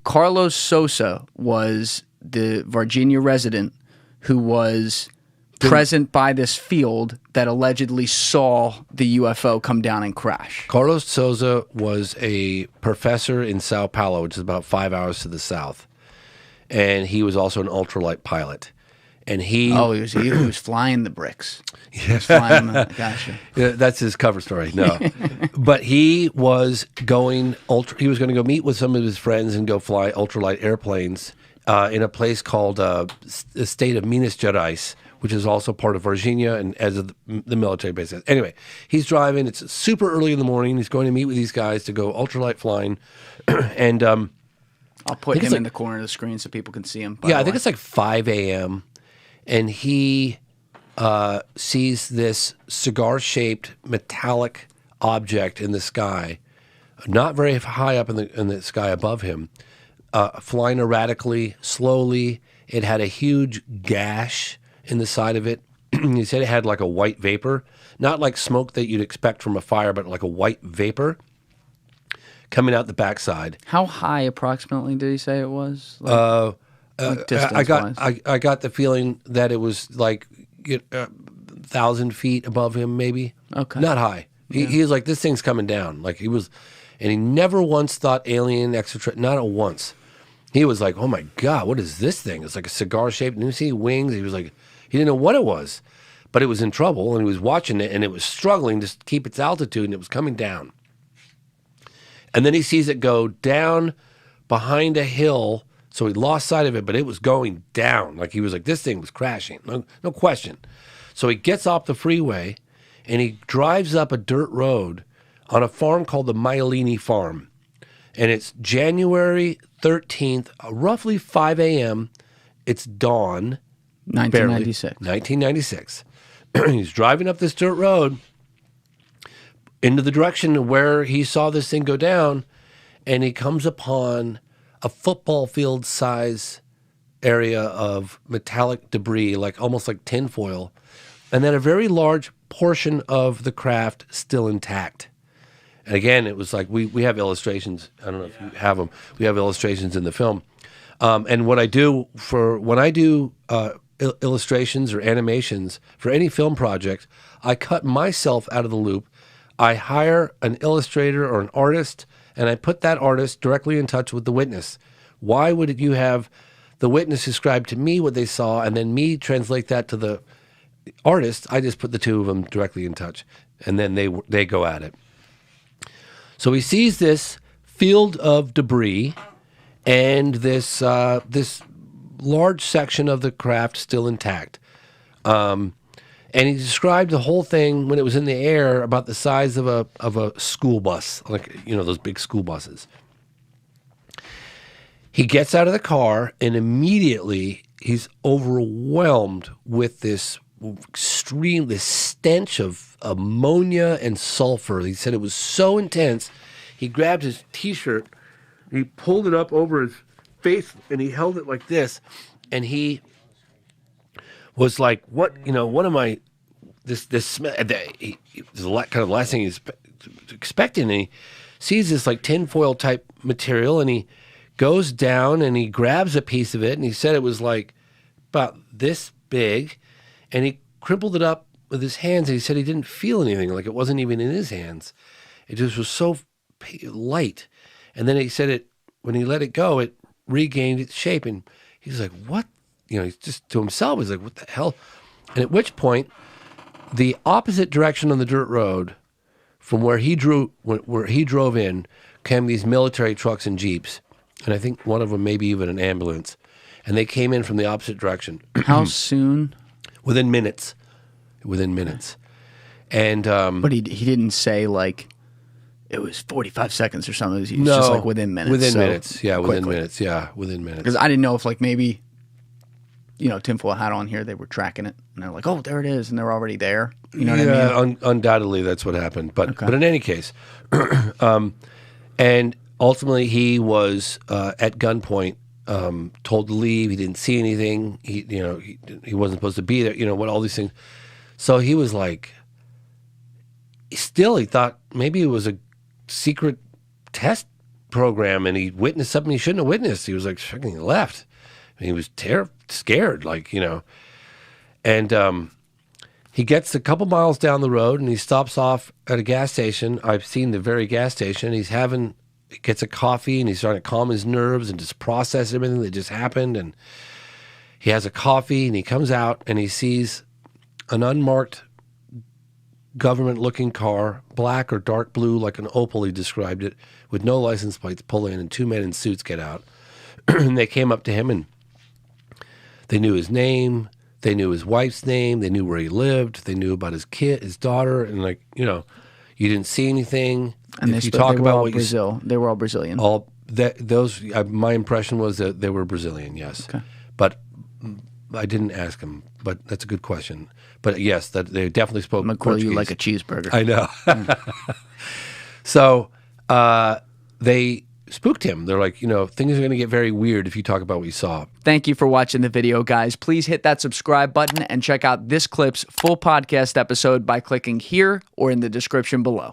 Carlos Souza was the Virginia resident who was present by this field that allegedly saw the UFO come down and crash. Carlos Souza was a professor in Sao Paulo, which is about 5 hours to the south. And he was also an ultralight pilot. And he was flying the bricks. He was flying them. Gotcha. Yeah, that's his cover story. No, but he was going He was going to go meet with some of his friends and go fly ultralight airplanes in a place called the state of Minas Gerais, which is also part of Virginia and as of the military base. Anyway, he's driving. It's super early in the morning. He's going to meet with these guys to go ultralight flying, and I'll put him in the corner of the screen so people can see him. Yeah, I think it's like 5 a.m. And he sees this cigar-shaped metallic object in the sky, not very high up in the sky above him, flying erratically, slowly. It had a huge gash in the side of it. He said it had like a white vapor, not like smoke that you'd expect from a fire, but like a white vapor coming out the backside. How high approximately did he say it was? I got the feeling that it was like 1,000 feet above him, maybe. Okay, not high. He was like, this thing's coming down. Like he was, and he never once thought alien, extraterrestrial. Not once. He was like, oh my God, what is this thing? It's like a cigar shaped. Didn't you see wings? He was like, he didn't know what it was, but it was in trouble, and he was watching it, and it was struggling to keep its altitude, and it was coming down. And then he sees it go down behind a hill. So he lost sight of it, but it was going down. Like he was like, this thing was crashing. No question. So he gets off the freeway and he drives up a dirt road on a farm called the Myelini Farm. And it's January 13th, roughly 5 a.m. It's dawn. 1996. 1996. He's driving up this dirt road into the direction where he saw this thing go down, and he comes upon a football field size area of metallic debris, like almost like tinfoil, and then a very large portion of the craft still intact. And again, it was like we have illustrations. I don't know if you have them. We have illustrations in the film. And what I do when I do illustrations or animations for any film project, I cut myself out of the loop. I hire an illustrator or an artist, and I put that artist directly in touch with the witness. Why would you have the witness describe to me what they saw and then me translate that to the artist? I just put the two of them directly in touch, and then they go at it. So he sees this field of debris and this large section of the craft still intact. And he described the whole thing when it was in the air about the size of a school bus, like, those big school buses. He gets out of the car and immediately he's overwhelmed with this stench of ammonia and sulfur. He said it was so intense. He grabbed his T-shirt, he pulled it up over his face, and he held it like this, and he was like, "What? What am I? This smell." This is kind of the last thing he's expecting. And he sees this like tinfoil type material, and he goes down and he grabs a piece of it, and he said it was like about this big, and he crumpled it up with his hands, and he said he didn't feel anything, like it wasn't even in his hands. It just was so light. And then he said when he let it go, it regained its shape, and he's like, "What?" He's just to himself, he's like, "What the hell?" And at which point, the opposite direction on the dirt road from where he drove in came these military trucks and jeeps, and I think one of them maybe even an ambulance, and they came in from the opposite direction. How soon? Within minutes. And but he didn't say like it was 45 seconds or something. It was just like within minutes. Within minutes, within minutes. Because I didn't know if like maybe, tinfoil hat on here, they were tracking it, and they're like, "Oh, there it is," and they're already there. You know what I mean? Undoubtedly that's what happened. But in any case, and ultimately he was at gunpoint, told to leave. He didn't see anything. He wasn't supposed to be there. What all these things. So he was like, he thought maybe it was a secret test program, and he witnessed something he shouldn't have witnessed. He was like, fucking left. And he was scared, like, you know. And he gets a couple miles down the road, and he stops off at a gas station. I've seen the very gas station. He gets a coffee, and he's trying to calm his nerves and just process everything that just happened. And he has a coffee, and he comes out, and he sees an unmarked government-looking car, black or dark blue, like an Opel, he described it, with no license plates, pull in, and two men in suits get out. And they came up to him, and they knew his name, they knew his wife's name, they knew where he lived, they knew about his kid, his daughter, and, like, you know, you didn't see anything. And if they you talk were about all what Brazil. They were all Brazilian. My impression was that they were Brazilian, yes. Okay. But I didn't ask him, but that's a good question. But yes, that they definitely spoke I'm gonna call Portuguese. you like a cheeseburger. I know. So they spooked him. They're like, you know, things are going to get very weird if you talk about what you saw. Thank you for watching the video, guys. Please hit that subscribe button and check out this clip's full podcast episode by clicking here or in the description below.